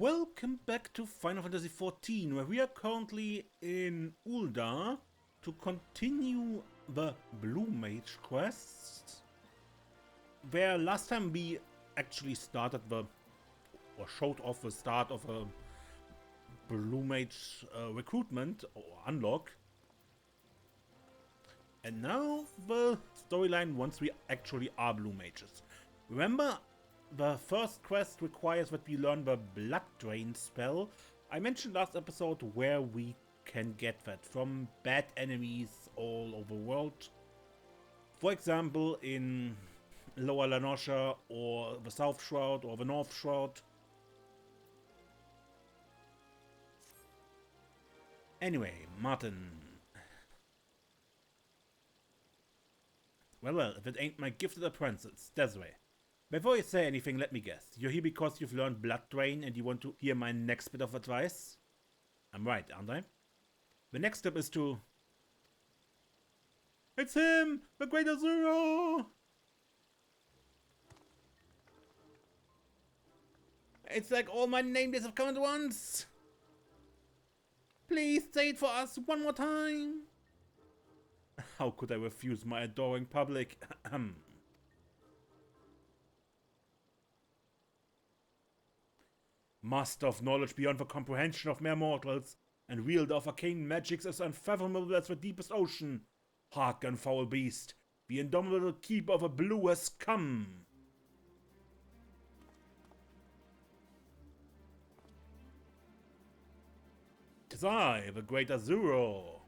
Welcome back to Final Fantasy XIV, where we are currently in Ul'dah to continue the Blue Mage quests. Where last time we actually started or showed off the start of a Blue Mage recruitment or unlock. And now the storyline once we actually are Blue Mages. Remember, the first quest requires that we learn the Blood Drain spell. I mentioned last episode where we can get that from bad enemies all over the world. For example, in Lower La Noscea or the South Shroud or the North Shroud. Anyway, Martyn. Well, if it ain't my gifted apprentice, Desiree. Before you say anything, let me guess. You're here because you've learned Blood Drain and you want to hear my next bit of advice? I'm right, aren't I? The next step is to... It's him! The Great Azuro! It's like all my name days have come at once! Please say it for us one more time! How could I refuse my adoring public? Master of knowledge beyond the comprehension of mere mortals, and wielder of arcane magics as unfathomable as the deepest ocean. Hearken, foul beast, the indomitable keeper of a blue has come. Tis I, the Great Azuro.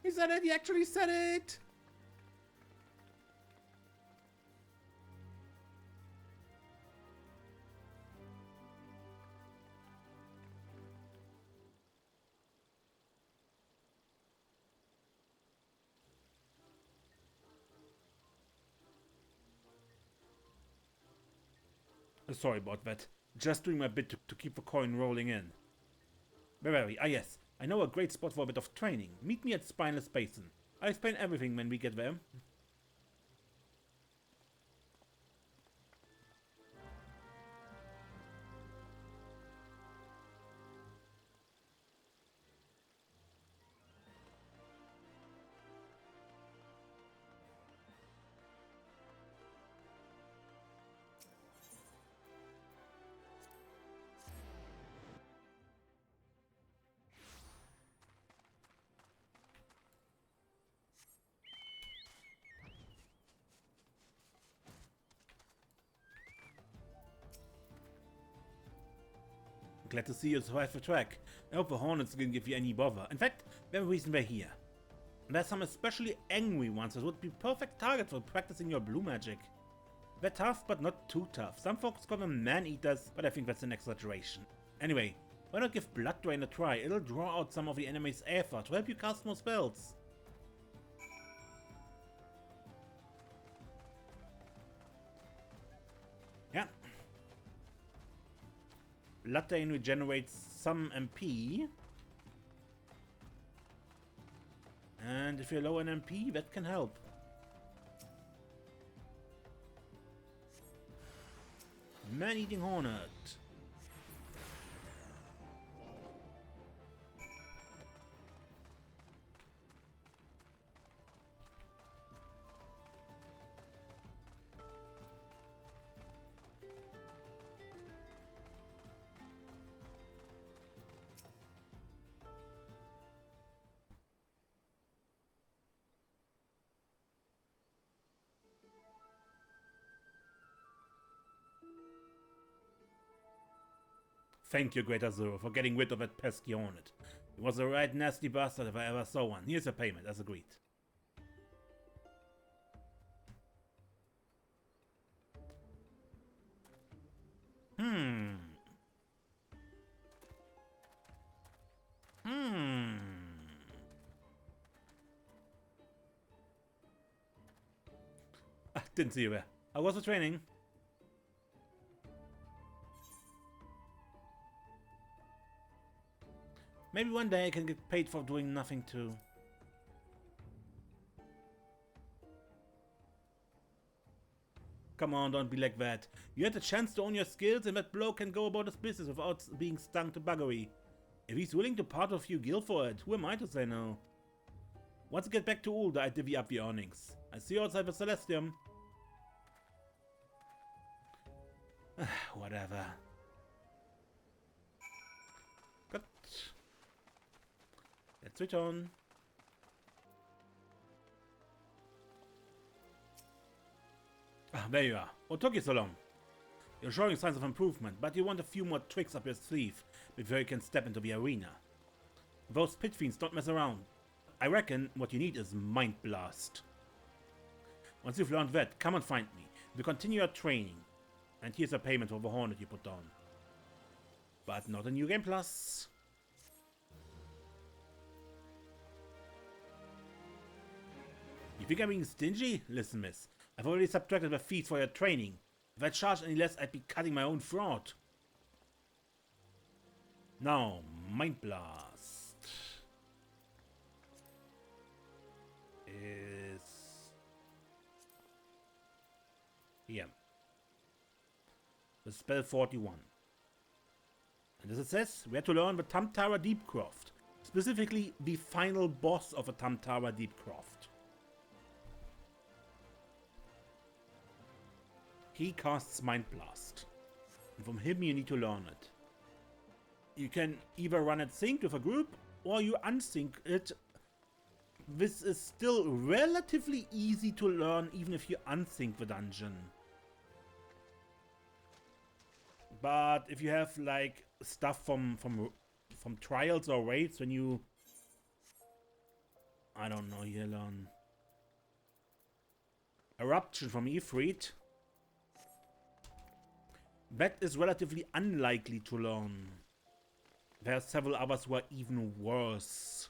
He said it, he actually said it! Sorry about that. Just doing my bit to keep the coin rolling in. Where are we? Ah yes, I know a great spot for a bit of training. Meet me at Spineless Basin. I'll explain everything when we get there. Glad to see you survive the track. I hope the hornets didn't give you any bother. In fact, very reason we're here. There's some especially angry ones that would be perfect target for practicing your blue magic. They're tough, but not too tough. Some folks call them man-eaters, but I think that's an exaggeration. Anyway, why not give Blood Drain a try? It'll draw out some of the enemy's aether to help you cast more spells. Yeah. Blood Drain regenerates some MP. And if you're low on MP, that can help. Man-eating hornet. Thank you, Great Azuro, for getting rid of that pesky hornet. He was a right nasty bastard if I ever saw one. Here's your payment, as agreed. Didn't see you there. How was the training? Maybe one day I can get paid for doing nothing too. Come on, don't be like that. You had a chance to own your skills, and that bloke can go about his business without being stung to buggery. If he's willing to part with you gil for it, who am I to say no? Once I get back to Ulda, I divvy up the earnings. I see you outside the Celestium. Whatever. Good. Let's return. Ah, there you are. What took you so long? You're showing signs of improvement, but you want a few more tricks up your sleeve before you can step into the arena. Those pit fiends don't mess around. I reckon what you need is Mind Blast. Once you've learned that, come and find me. We'll continue your training. And here's a payment for the hornet you put down. But not a New Game Plus. You think I'm being stingy? Listen, miss. I've already subtracted the fees for your training. If I charged any less, I'd be cutting my own throat. Now, Mind Blast is here. The spell 41. And as it says, we have to learn the Tamtara Deepcroft. Specifically, the final boss of a Tamtara Deepcroft. He casts Mind Blast. And from him you need to learn it. You can either run it synced with a group, or you unsync it. This is still relatively easy to learn even if you unsync the dungeon. But if you have like stuff from trials or raids, when you, I don't know, you learn Eruption from Ifrit, that is relatively unlikely to learn. There are several others who are even worse.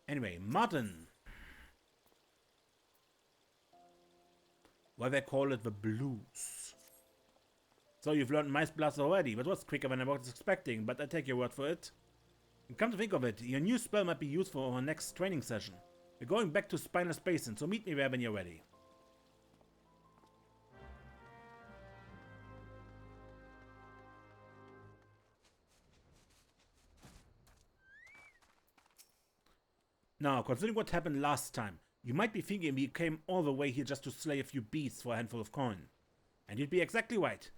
Anyway, Martyn. Why they call it the blues. So you've learned Mind Blast already, but was quicker than I was expecting, but I take your word for it. And come to think of it, your new spell might be useful for our next training session. We're going back to Spineless Basin, so meet me there when you're ready. Now, considering what happened last time, you might be thinking we came all the way here just to slay a few beasts for a handful of coin. And you'd be exactly right.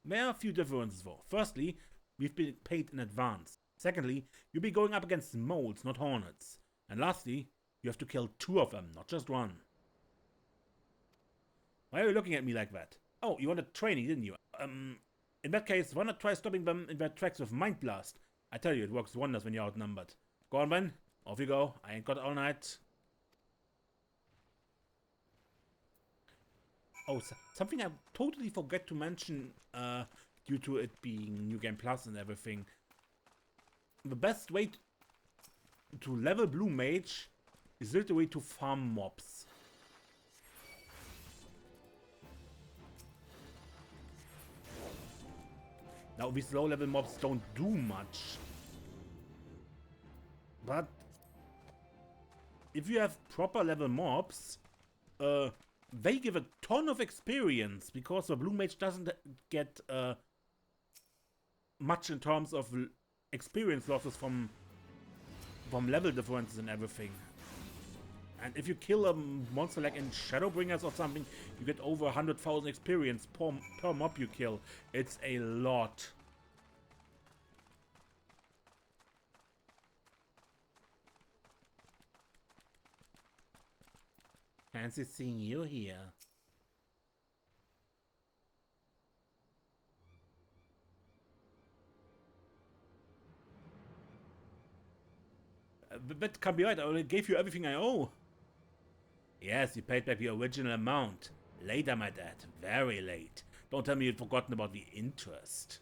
There are a few differences though. Firstly, we've been paid in advance. Secondly, you'll be going up against moles, not hornets. And lastly, you have to kill 2 of them, not just 1. Why are you looking at me like that? Oh, you wanted training, didn't you? In that case, why not try stopping them in their tracks with Mind Blast? I tell you, it works wonders when you're outnumbered. Go on, then. Off you go. I ain't got all night. Oh, something I totally forget to mention due to it being New Game Plus and everything. The best way to level Blue Mage is literally to farm mobs. Now, these low level mobs don't do much. But if you have proper level mobs, they give a ton of experience because the Blue Mage doesn't get much in terms of experience losses from level differences and everything. And if you kill a monster like in Shadowbringers or something, you get over 100,000 experience per mob you kill. It's a lot. Fancy seeing you here. That can't be right. I already gave you everything I owe. Yes, you paid back the original amount. Late, I might add. Very late. Don't tell me you'd forgotten about the interest.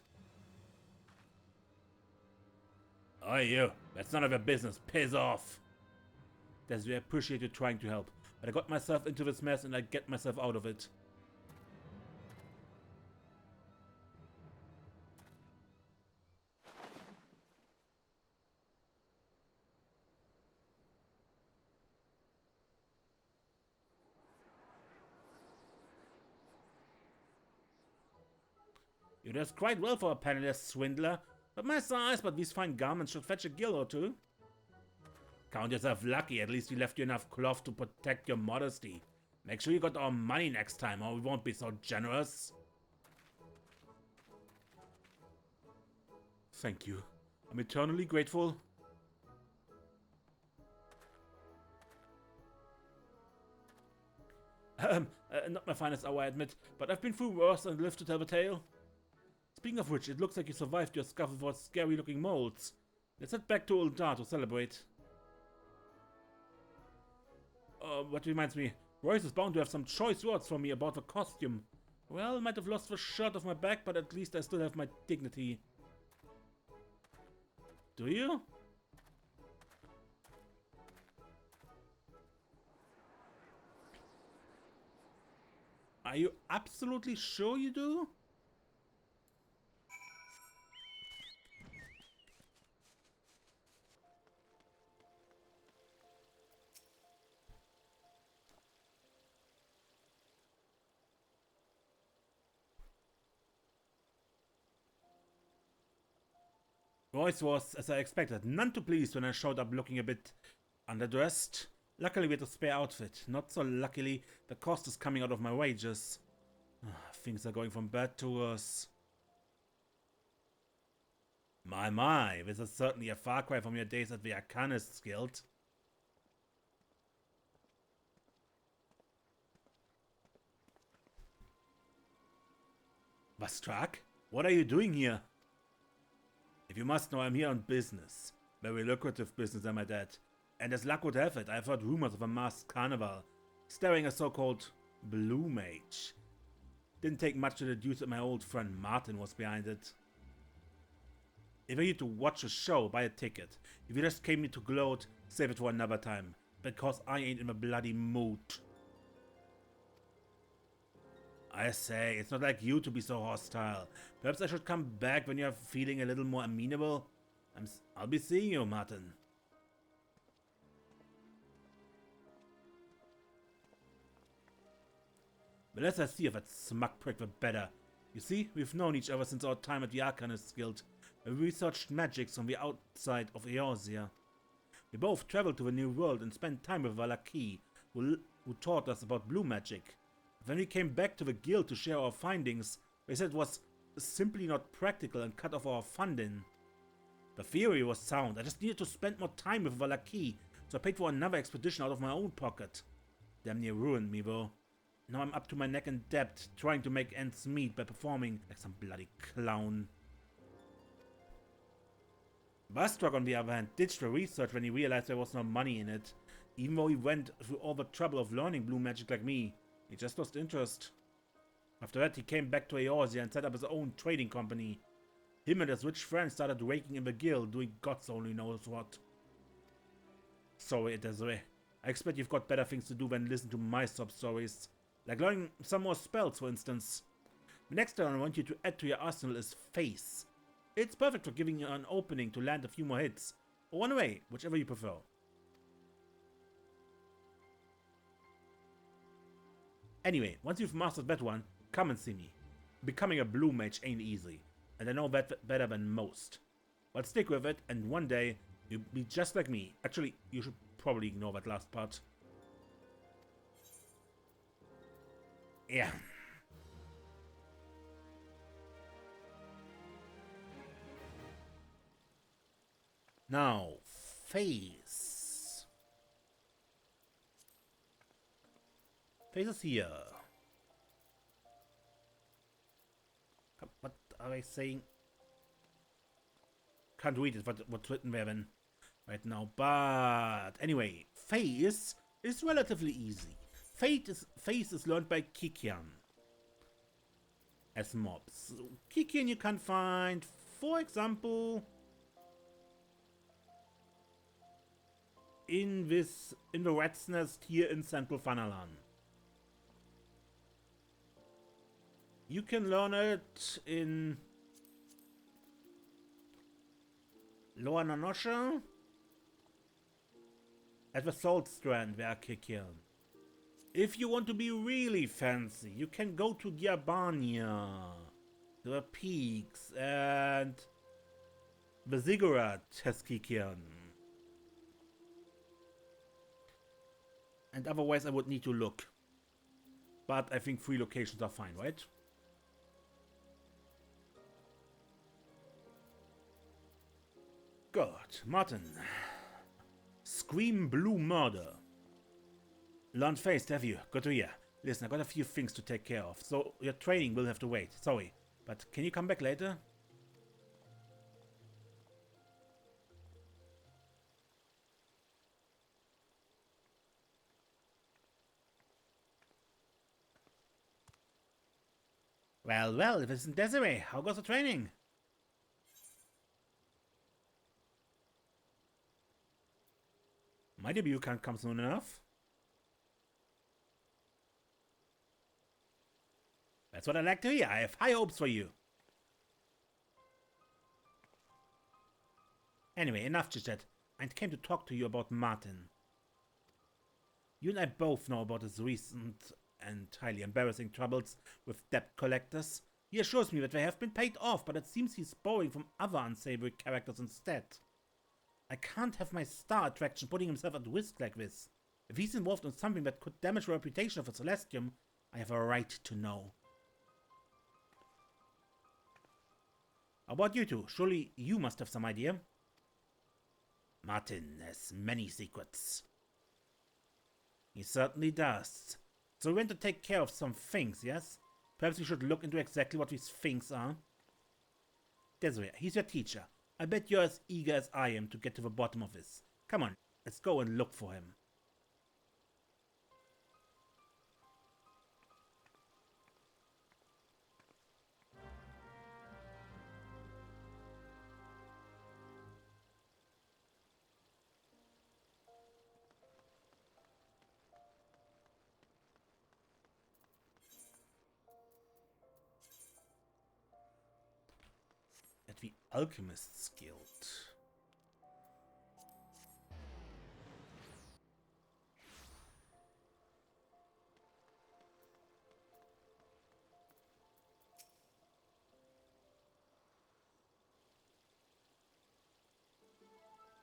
Oh, you. That's none of your business. Piss off. Desiree, I appreciate you trying to help. But I got myself into this mess and I get myself out of it. You dress quite well for a penniless swindler, but my size, but these fine garments should fetch a gill or two. Count yourself lucky, at least we left you enough cloth to protect your modesty. Make sure you got our money next time, or we won't be so generous. Thank you. I'm eternally grateful. Not my finest hour, I admit, but I've been through worse and lived to tell the tale. Speaking of which, it looks like you survived your scuffle for scary-looking moles. Let's head back to Old Dar to celebrate. What reminds me, Royce is bound to have some choice words for me about the costume. Well, I might have lost the shirt off my back, but at least I still have my dignity. Do you? Are you absolutely sure you do? Royce was, as I expected, none too pleased when I showed up looking a bit underdressed. Luckily we had a spare outfit. Not so luckily, the cost is coming out of my wages. Things are going from bad to worse. My, this is certainly a far cry from your days at the Arcanist's Guild. Bastrak? What are you doing here? If you must know, I'm here on business. Very lucrative business, I might add. And as luck would have it, I've heard rumors of a masked carnival, starring a so-called Blue Mage. Didn't take much to deduce that my old friend Martyn was behind it. If you're here to watch a show, buy a ticket. If you just came here to gloat, save it for another time. Because I ain't in a bloody mood. I say, it's not like you to be so hostile. Perhaps I should come back when you're feeling a little more amenable. I'll be seeing you, Martyn. The less I see of that smug prick, the better. You see, we've known each other since our time at the Arcanist's Guild, where we researched magics on the outside of Eorzea. We both traveled to the New World and spent time with Valaki, who taught us about blue magic. When we came back to the guild to share our findings, they said it was simply not practical and cut off our funding. The theory was sound, I just needed to spend more time with Valaki, so I paid for another expedition out of my own pocket. Damn near ruined me though. Now I'm up to my neck in debt, trying to make ends meet by performing like some bloody clown. Bastrak, on the other hand, ditched the research when he realized there was no money in it. Even though he went through all the trouble of learning blue magic like me, he just lost interest. After that, he came back to Eorzea and set up his own trading company. Him and his rich friends started raking in the guild, doing gods only knows what. Sorry, Desiree. I expect you've got better things to do than listen to my sob stories. Like learning some more spells, for instance. The next one I want you to add to your arsenal is Face. It's perfect for giving you an opening to land a few more hits. Or one away, whichever you prefer. Anyway, once you've mastered that one, come and see me. Becoming a blue mage ain't easy, and I know that better than most. But stick with it, and one day, you'll be just like me. Actually, you should probably ignore that last part. Yeah. Now, Face. Face is here. What are they saying? Can't read it, what's written there then right now. But anyway, Face is relatively easy. Face is learned by Kikian as mobs. Kikian you can find, for example, in the Rat's Nest here in Central Fanalan. You can learn it in Lower Nanosha at the Salt Strand where Kikian. If you want to be really fancy, you can go to Diabania. the peaks, and the ziggurat has kicked in. And otherwise I would need to look. But I think 3 locations are fine, right? Good. Martyn. Scream Blue Murder. Learned faced, have you? Good to hear. Listen, I got a few things to take care of, so your training will have to wait. Sorry, but can you come back later? Well, well, if it isn't Desiree, how goes the training? My debut can't come soon enough. That's what I like to hear. I have high hopes for you. Anyway, enough chit-chat. I came to talk to you about Martyn. You and I both know about his recent and highly embarrassing troubles with debt collectors. He assures me that they have been paid off, but it seems he's borrowing from other unsavory characters instead. I can't have my star attraction putting himself at risk like this. If he's involved in something that could damage the reputation of a Celestium, I have a right to know. How about you two? Surely you must have some idea. Martyn has many secrets. He certainly does. So we went to take care of some things, yes? Perhaps we should look into exactly what these things are. Desiree, he's your teacher. I bet you're as eager as I am to get to the bottom of this. Come on, let's go and look for him. At the Alchemist's Guild.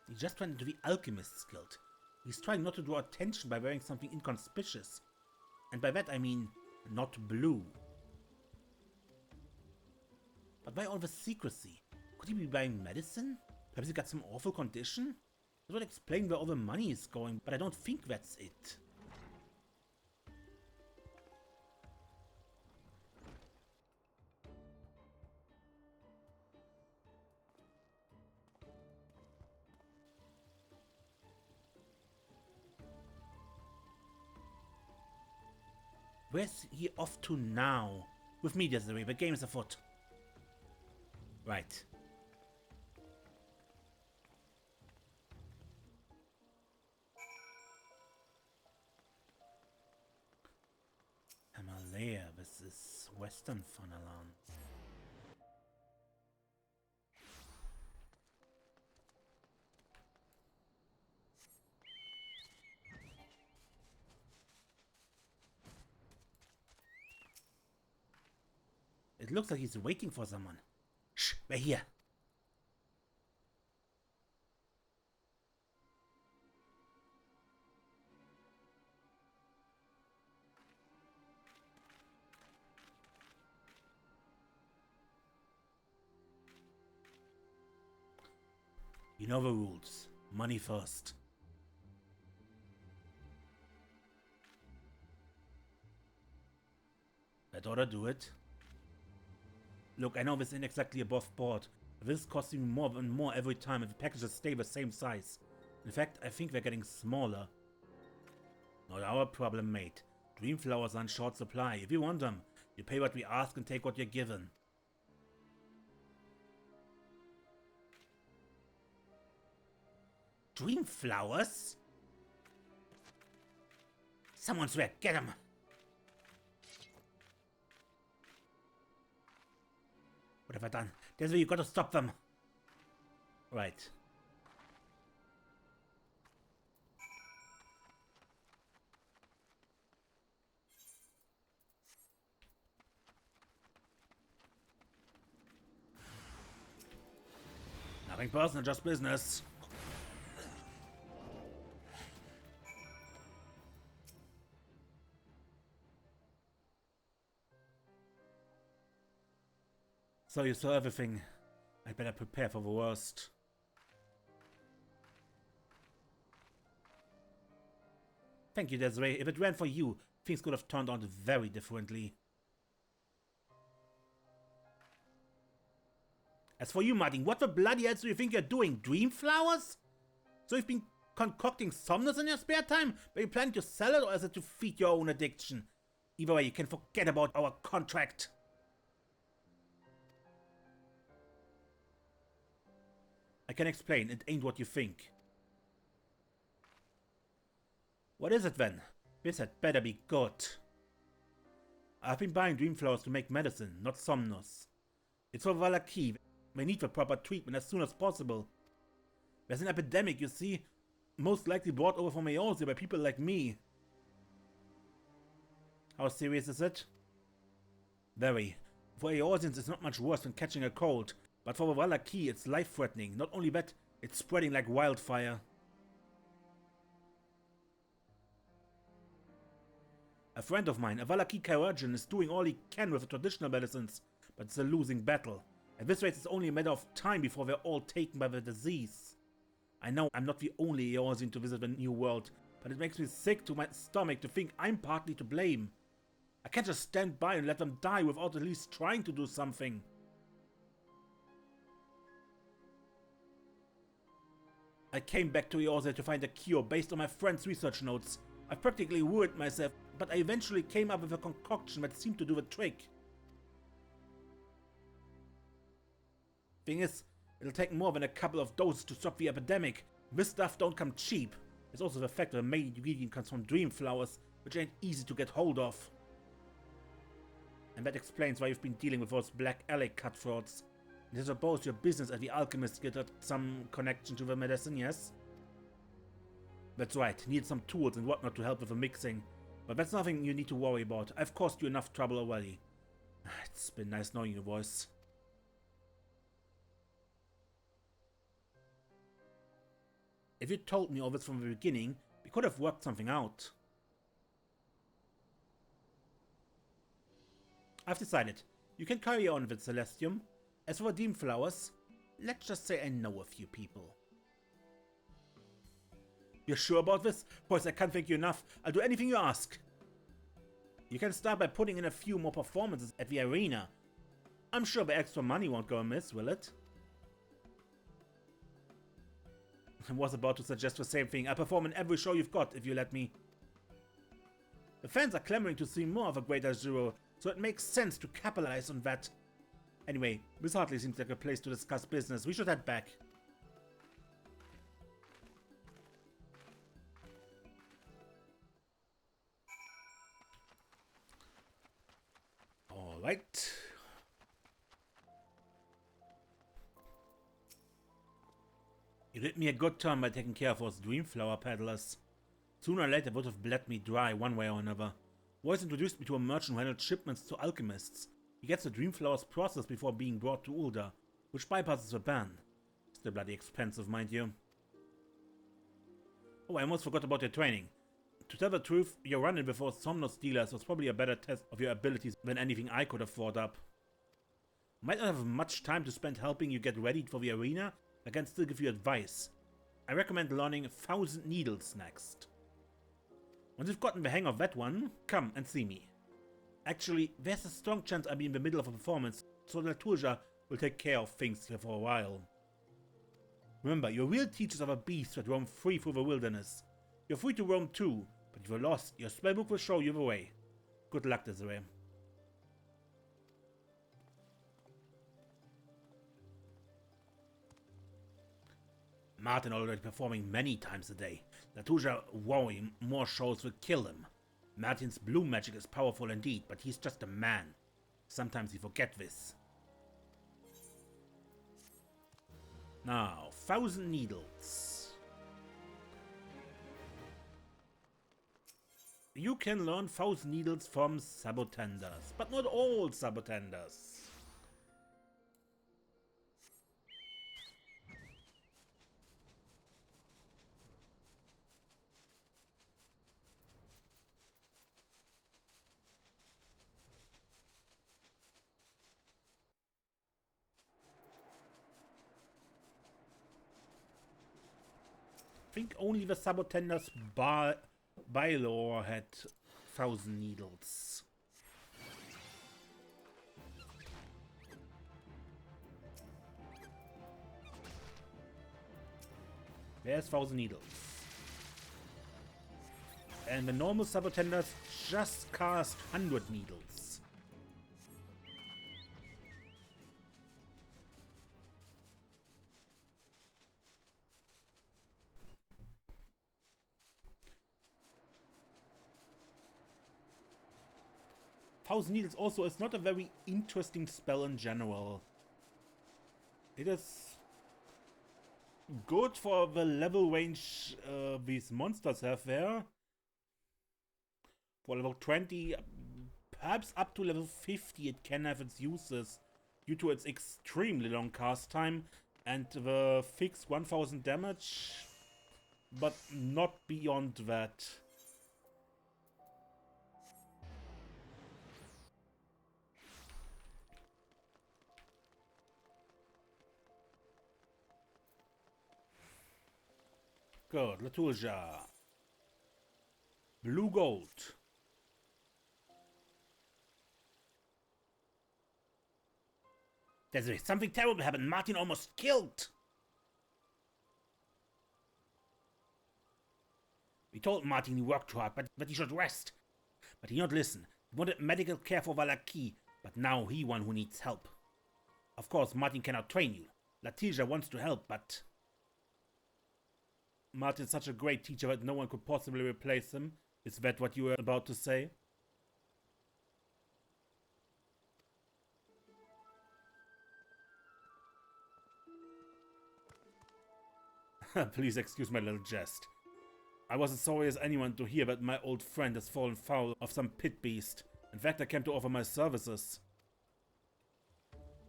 He just went into the Alchemist's Guild. He's trying not to draw attention by wearing something inconspicuous. And by that I mean not blue. But why all the secrecy? Could he be buying medicine? Perhaps he got some awful condition? That would explain where all the money is going, but I don't think that's it. Where's he off to now? With me, Desiree, the game's afoot. Right. Himalaya, this is Western Funalan. It looks like he's waiting for someone. Shh, we're here. You know the rules. Money first. That ought to do it. Look, I know this isn't exactly above board, but this is costing more and more every time if the packages stay the same size. In fact, I think they're getting smaller. Not our problem, mate. Dream flowers are in short supply. If you want them, you pay what we ask and take what you're given. Dream flowers? Someone's wreck. Get him! What have I done? Desiree, you gotta stop them. Right. Nothing personal, just business. So you saw everything. I'd better prepare for the worst. Thank you, Desiree. If it weren't for you, things could have turned out very differently. As for you, Martyn, what the bloody hell do you think you're doing? Dream flowers? So you've been concocting somnus in your spare time? But you plan to sell it, or is it to feed your own addiction? Either way, you can forget about our contract. I can explain, it ain't what you think. What is it then? This had better be good. I've been buying dream flowers to make medicine, not somnus. It's for Valaki. They need the proper treatment as soon as possible. There's an epidemic, you see, most likely brought over from Eorzea by people like me. How serious is it? Very. For Eorzeans, it's not much worse than catching a cold. But for the Valaki, it's life-threatening. Not only that, it's spreading like wildfire. A friend of mine, a Valaki chirurgeon, is doing all he can with the traditional medicines, but it's a losing battle. At this rate, it's only a matter of time before they're all taken by the disease. I know I'm not the only Eorzean to visit the New World, but it makes me sick to my stomach to think I'm partly to blame. I can't just stand by and let them die without at least trying to do something. I came back to Eorzea to find a cure based on my friend's research notes. I practically ruined myself, but I eventually came up with a concoction that seemed to do the trick. Thing is, it'll take more than a couple of doses to stop the epidemic. This stuff don't come cheap. There's also the fact that the main ingredient comes from dream flowers, which ain't easy to get hold of. And that explains why you've been dealing with those Black Alley cutthroats. And I suppose your business at the Alchemist get some connection to the medicine, yes? That's right, need some tools and whatnot to help with the mixing. But that's nothing you need to worry about. I've caused you enough trouble already. It's been nice knowing your voice. If you told me all this from the beginning, we could have worked something out. I've decided. You can carry on with Celestium. As for Dream Flowers, let's just say I know a few people. You're sure about this? Boys, I can't thank you enough. I'll do anything you ask. You can start by putting in a few more performances at the arena. I'm sure the extra money won't go amiss, will it? I was about to suggest the same thing. I'll perform in every show you've got, if you let me. The fans are clamoring to see more of a Greater Zero, so it makes sense to capitalize on that. Anyway, this hardly seems like a place to discuss business. We should head back. Alright. You did me a good turn by taking care of those Dreamflower peddlers. Sooner or later they would have bled me dry one way or another. Voice introduced me to a merchant who handled shipments to alchemists. He gets the Dreamflowers processed before being brought to Ul'dah, which bypasses the ban. Still bloody expensive, mind you. Oh, I almost forgot about your training. To tell the truth, your run-in with those Somnus dealers was probably a better test of your abilities than anything I could have thought up. Might not have much time to spend helping you get ready for the arena, I can still give you advice. I recommend learning 1000 Needles next. Once you've gotten the hang of that one, come and see me. Actually, there's a strong chance I'll be in the middle of a performance, so Naturja will take care of things here for a while. Remember, your real teachers are the beasts that roam free through the wilderness. You're free to roam too, but if you're lost, your spellbook will show you the way. Good luck, Desiree. Martyn already performing many times a day. Naturja worrying more shows will kill him. Martyn's blue magic is powerful indeed, but he's just a man. Sometimes you forget this. Now, 1000 Needles. You can learn 1000 Needles from Sabotenders, but not all Sabotenders. think only the Sabotender's Bylor had 1,000 needles. There's 1,000 needles. And the normal Sabotenders just cast 100 needles. Thousand Needles also is not a very interesting spell in general. It is good for the level range these monsters have there. For level 20, perhaps up to level 50 it can have its uses due to its extremely long cast time and the fixed 1000 damage, but not beyond that. Good, Latulja. Blue gold. There's something terrible happened. Martyn almost killed. We told Martyn he worked too hard, but he should rest. But he not listen. He wanted medical care for Valaki, but now he one who needs help. Of course, Martyn cannot train you. Latija wants to help, but Martyn's such a great teacher that no one could possibly replace him. Is that what you were about to say? Please excuse my little jest. I was as sorry as anyone to hear that my old friend has fallen foul of some pit beast. In fact, I came to offer my services.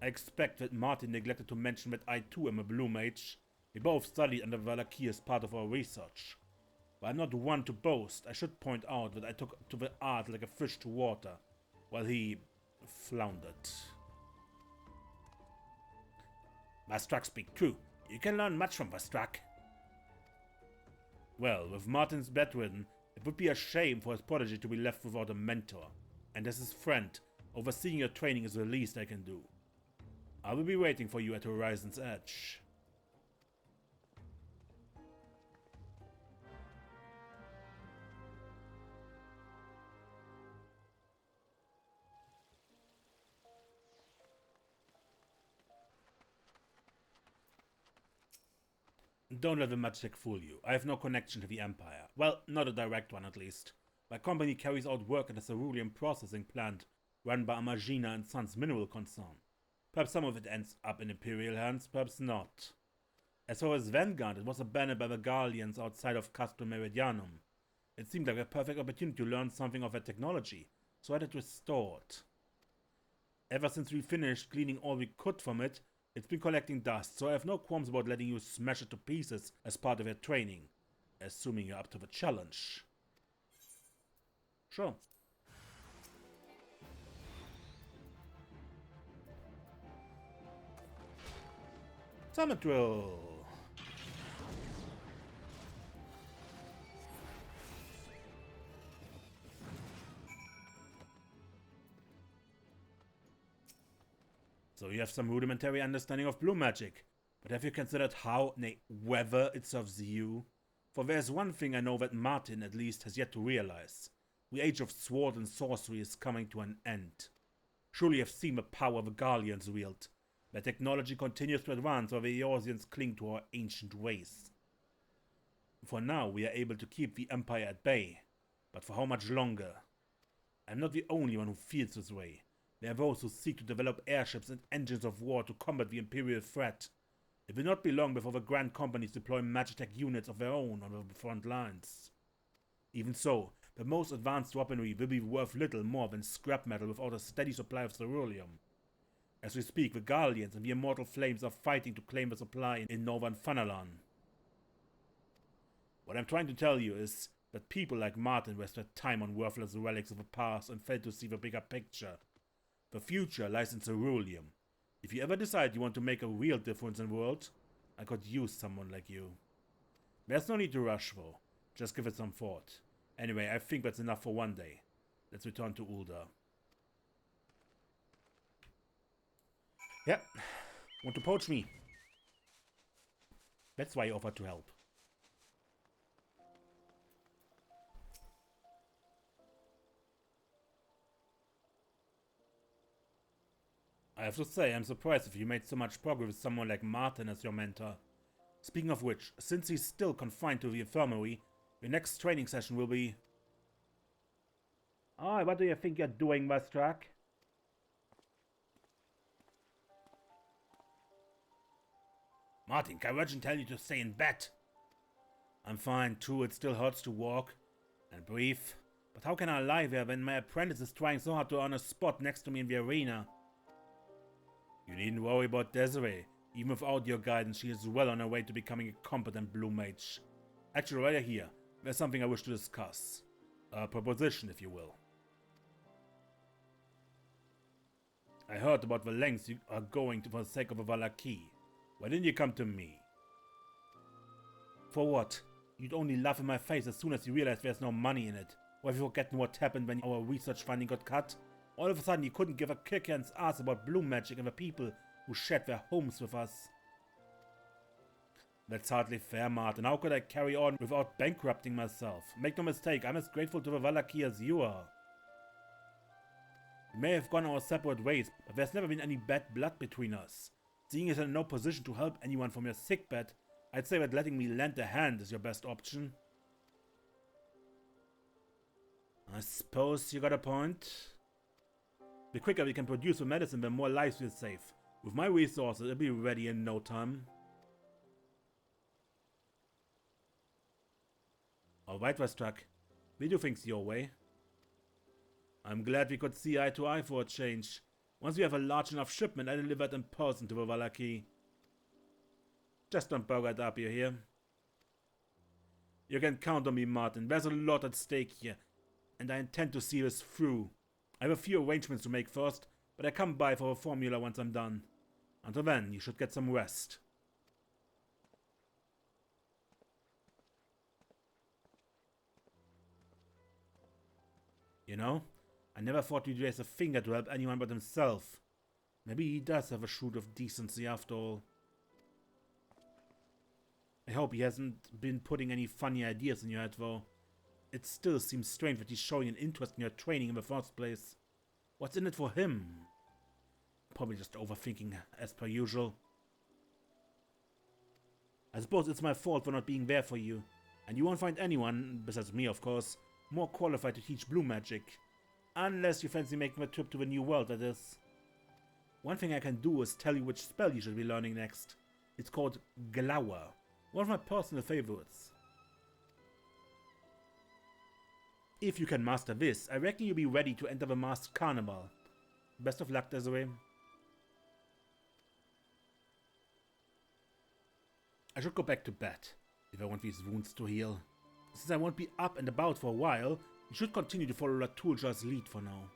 I expect that Martyn neglected to mention that I too am a blue mage. We both studied under Valaki as part of our research. But I'm not one to boast. I should point out that I took to the art like a fish to water, while he floundered. Vastrak speak true. You can learn much from Vastrak. Well, with Martyn's bedridden, it would be a shame for his protege to be left without a mentor. And as his friend, overseeing your training is the least I can do. I will be waiting for you at Horizon's Edge. Don't let the magic fool you. I have no connection to the Empire. Well, not a direct one at least. My company carries out work at a cerulean processing plant run by Amagina and Sons Mineral Concern. Perhaps some of it ends up in Imperial hands, perhaps not. As far as Vanguard, it was abandoned by the Guardians outside of Castro Meridianum. It seemed like a perfect opportunity to learn something of their technology, so I had it restored. Ever since we finished cleaning all we could from it, it's been collecting dust, so I have no qualms about letting you smash it to pieces as part of your training. Assuming you're up to the challenge. Sure. Summit drill. So you have some rudimentary understanding of blue magic, but have you considered how, nay, whether it serves you? For there's one thing I know that Martyn, at least, has yet to realize. The age of sword and sorcery is coming to an end. Surely you have seen the power the Guardians wield. Their technology continues to advance while the Eorzeans cling to our ancient ways. For now, we are able to keep the Empire at bay, but for how much longer? I'm not the only one who feels this way. There are those who seek to develop airships and engines of war to combat the Imperial threat. It will not be long before the Grand Companies deploy Magitech units of their own on the front lines. Even so, the most advanced weaponry will be worth little more than scrap metal without a steady supply of ceruleum. As we speak, the Guardians and the Immortal Flames are fighting to claim the supply in northern Fanalan. What I'm trying to tell you is that people like Martyn wasted time on worthless relics of the past and failed to see the bigger picture. The future lies in ceruleum. If you ever decide you want to make a real difference in the world, I could use someone like you. There's no need to rush though. Just give it some thought. Anyway, I think that's enough for one day. Let's return to Ulda. Yep. Want to poach me? That's why I offered to help. I have to say, I'm surprised if you made so much progress with someone like Martyn as your mentor. Speaking of which, since he's still confined to the infirmary, your next training session will be... Oh, what do you think you're doing, Westrak? Martyn, can Virgin tell you to stay in bed? I'm fine, too. It still hurts to walk and breathe. But how can I lie there when my apprentice is trying so hard to earn a spot next to me in the arena? You needn't worry about Desiree. Even without your guidance, she is well on her way to becoming a competent blue mage. Actually, right here, there's something I wish to discuss. A proposition, if you will. I heard about the lengths you are going to for the sake of a Valaki. Why didn't you come to me? For what? You'd only laugh in my face as soon as you realize there's no money in it. Or have you forgotten what happened when our research funding got cut? All of a sudden you couldn't give a kick against ass about blue magic and the people who shared their homes with us. That's hardly fair, Martyn. How could I carry on without bankrupting myself? Make no mistake, I'm as grateful to the Valaki as you are. We may have gone our separate ways, but there's never been any bad blood between us. Seeing as you're in no position to help anyone from your sickbed, I'd say that letting me lend a hand is your best option. I suppose you got a point. The quicker we can produce the medicine, the more lives we'll save. With my resources, it'll be ready in no time. Alright, Westrak. We do things your way. I'm glad we could see eye to eye for a change. Once we have a large enough shipment, I deliver it in person to the Valaki. Just don't bug it up, you hear? You can count on me, Martyn. There's a lot at stake here, and I intend to see this through. I have a few arrangements to make first, but I come by for a formula once I'm done. Until then, you should get some rest. You know, I never thought he'd raise a finger to help anyone but himself. Maybe he does have a shred of decency after all. I hope he hasn't been putting any funny ideas in your head, though. It still seems strange that he's showing an interest in your training in the first place. What's in it for him? Probably just overthinking, as per usual. I suppose it's my fault for not being there for you. And you won't find anyone, besides me of course, more qualified to teach blue magic. Unless you fancy making a trip to the new world, that is. One thing I can do is tell you which spell you should be learning next. It's called Glower. One of my personal favorites. If you can master this, I reckon you'll be ready to enter the masked carnival. Best of luck, Desiree. I should go back to bed, if I want these wounds to heal. Since I won't be up and about for a while, you should continue to follow Latulja's lead for now.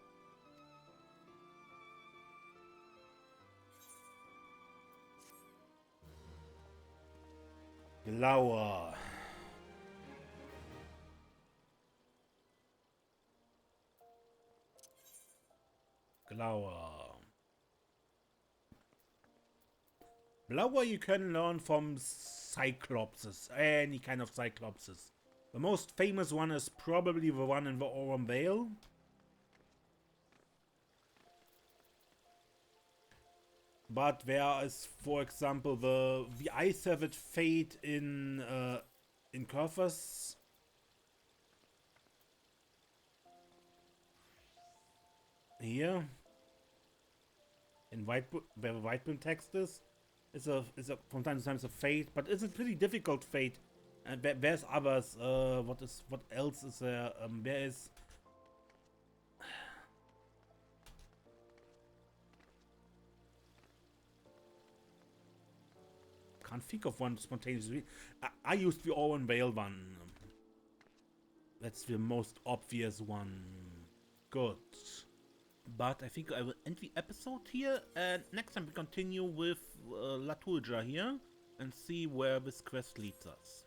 Glower. Glower. Glower you can learn from Cyclopses, any kind of Cyclopses. The most famous one is probably the one in the Aurum Vale. But there is, for example, the XIV Fate in Curthus. Here, in where the Whitebrim text is, it's a from time to time it's a fate, but it's a pretty difficult fate. And there's others. What else is there? There is. Can't think of one spontaneously. I used the Aurum Vale one. That's the most obvious one. Good. But I think I will end the episode here, and next time we continue with Latulja here and see where this quest leads us.